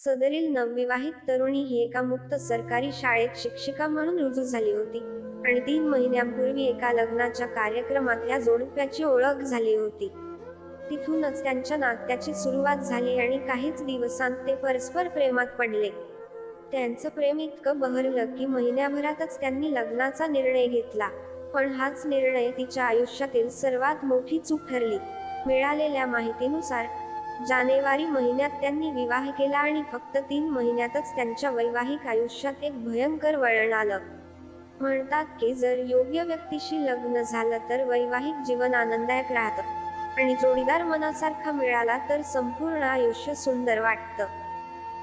सदरील नवविवाहित तरुणी ही एका मुक्त सरकारी शाळेत शिक्षिका म्हणून रुजू झाली होती आणि 3 महिन्यांपूर्वी एका लग्नाच्या कार्यक्रमात या जोडप्याची ओळख झाली होती. तिथूनच त्यांच्या नात्याची सुरुवात झाली आणि काहीच दिवसांत ते परस्पर प्रेमात पडले. त्यांचं प्रेम इतकं बहरलं की महिन्याभरातच त्यांनी लग्नाचा निर्णय घेतला. पण हाच निर्णय तिच्या आयुष्यातील सर्वात मोठी चूक ठरली. मिळालेल्या माहितीनुसार जानेवारी महिन्यात त्यांनी विवाह केला आणि फक्त 3 महिन्यातच त्यांच्या वैवाहिक आयुष्यात एक भयंकर वळण आलं. म्हणतात की जर योग्य व्यक्तीशी लग्न झालं तर वैवाहिक जीवन आनंददायक राहतं आणि जोडीदार मनासारखा मिळाला तर संपूर्ण आयुष्य सुंदर वाटतं.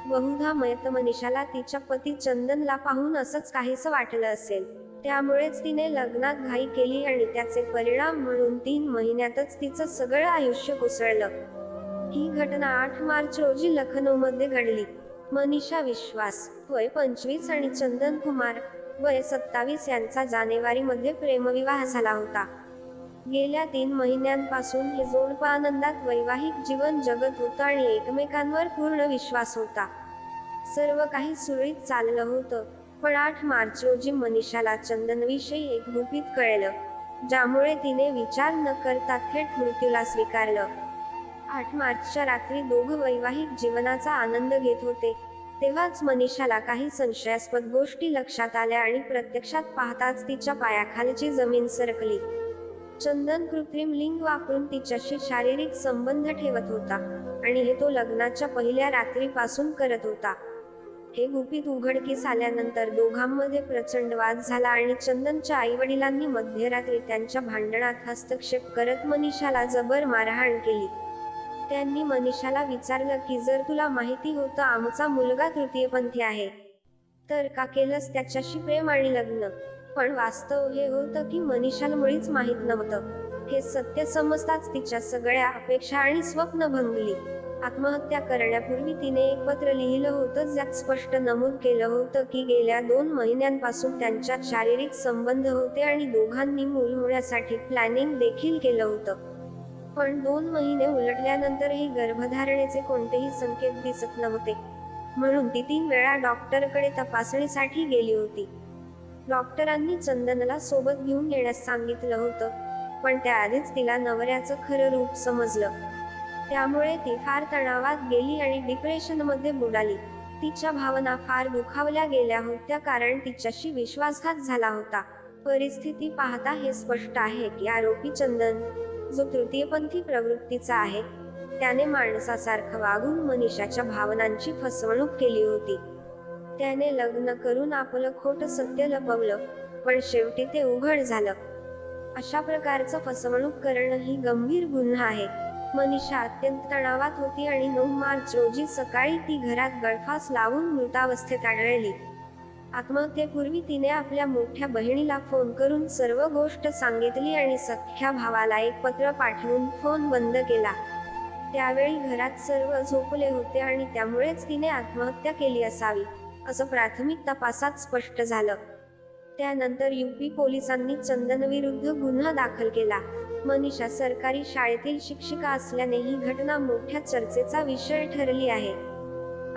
बहुधा मनीषाला तिच्या पती चंदनला पाहून असंच काहीसं वाटलं असेल. त्यामुळेच तिने लग्नात घाई केली आणि त्याचे परिणाम म्हणून 3 महिन्यातच तिचं सगळं आयुष्य कोसळलं. ही घटना 8 मार्च रोजी लखनौमध्ये घडली. मनीषा विश्वास, वय 25 आणि चंदन कुमार, वय 27 यांचा जानेवारीमध्ये प्रेमविवाह झाला होता. गेल्या 3 महिन्यांपासून हे जोडपं आनंदात वैवाहिक जीवन जगत होतं आणि एकमेकांवर पूर्ण विश्वास होता. सर्व काही सुरळीत चाललं होतं. पण 8 मार्च रोजी मनीषाला चंदनविषयी एक गुपित कळलं, ज्यामुळे तिने विचार न करता थेट मृत्यूला स्वीकारलं. 8 मार्चच्या रात्री दोघं वैवाहिक जीवनाचा आनंद घेत होते. तेव्हाच मनीषाला काही संशयास्पद गोष्टी लक्षात आल्या आणि प्रत्यक्षात पाहताच तिच्या पायाखालची जमीन सरकली. चंदन कृत्रिम लिंग वापरून तिच्याशी शारीरिक संबंध ठेवत होता आणि हे तो लग्नाच्या पहिल्या रात्रीपासून करत होता. हे गुपित उघडकीस आल्यानंतर दोघांमध्ये प्रचंड वाद झाला आणि चंदनच्या आईवडिलांनी मध्यरात्री त्यांच्या भांडणात हस्तक्षेप करत मनीषाला जबर मारहाण केली. त्यांनी मनीषाला विचारलं की जर तुला माहिती होतं आमचा मुलगा तृतीयपंथी आहे तर का केलंस त्याच्याशी प्रेम आणि लग्न? पण वास्तव हे होतं की मनीषाला मुळीच माहीत नव्हतं. हे सत्य समजताच तिच्या सगळ्या अपेक्षा आणि स्वप्न भंगली. आत्महत्या करण्यापूर्वी तिने एक पत्र लिहिलं होतं ज्यात स्पष्ट नमूद केलं होतं की गेल्या 2 महिन्यांपासून त्यांच्यात शारीरिक संबंध होते आणि दोघांनी मूल होण्यासाठी प्लॅनिंग देखील केलं होतं. पण 2 महिने उलटल्यानंतरही गर्भधारणेचे कोणतेही संकेत दिसत नव्हते. म्हणून ती 3 वेळा डॉक्टरकडे तपासणीसाठी गेली होती. डॉक्टरांनी चंदनला सोबत घेऊन येण्यास सांगितलं होतं, पण त्याआधीच तिला नवऱ्याचं खरं रूप समजलं. त्यामुळे ती फार तणावात गेली आणि डिप्रेशनमध्ये बुडाली. तिच्या भावना फार दुखावल्या गेल्या होत्या कारण तिच्याशी विश्वासघात झाला होता. परिस्थिती पाहता हे स्पष्ट आहे की आरोपी चंदन, जो तृतीयपंथी प्रवृत्तीचा आहे, त्याने माणसासारखं वागून मनीषाच्या भावनांची फसवणूक केली होती. त्याने लग्न करून आपलं खोटं सत्य लपवलं, पण शेवटी ते उघड झालं. अशा प्रकारचं फसवणूक करणं ही गंभीर गुन्हा आहे. मनीषा अत्यंत तणावात होती आणि 9 मार्च रोजी सकाळी ती घरात गळफास लावून मृतावस्थेत आढळली. आत्महत्येपूर्वी तिने आपल्या मोठ्या बहिणीला फोन करून सर्व गोष्ट सांगितली आणि सख्ख्या भावाला एक पत्र पाठवून फोन बंद केला. त्यावेळी घरात सर्व झोपले होते आणि त्यामुळेच तिने आत्महत्या केली असावी, असं प्राथमिक तपासात स्पष्ट झालं. त्यानंतर यूपी पोलिसांनी चंदनविरुद्ध गुन्हा दाखल केला. मनीषा सरकारी शाळेतील शिक्षिका असल्याने ही घटना मोठ्या चर्चेचा विषय ठरली आहे.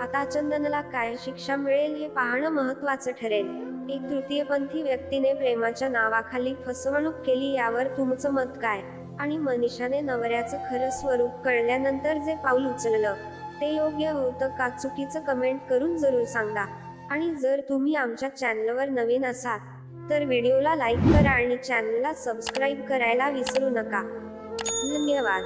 आता चंदनला काय शिक्षा मिळेल हे पाहणं महत्त्वाचं ठरेल. एक तृतीयपंथी व्यक्तीने प्रेमाच्या नावाखाली फसवणूक केली यावर तुमचं मत काय? आणि मनीषाने नवऱ्याचं खरं स्वरूप कळल्यानंतर जे पाऊल उचललं ते योग्य होतं का चुकीचं कमेंट करून जरूर सांगा. आणि जर तुम्ही आमच्या चॅनलवर नवीन असाल तर व्हिडिओला लाईक करा आणि चॅनलला सबस्क्राईब करायला विसरू नका. धन्यवाद.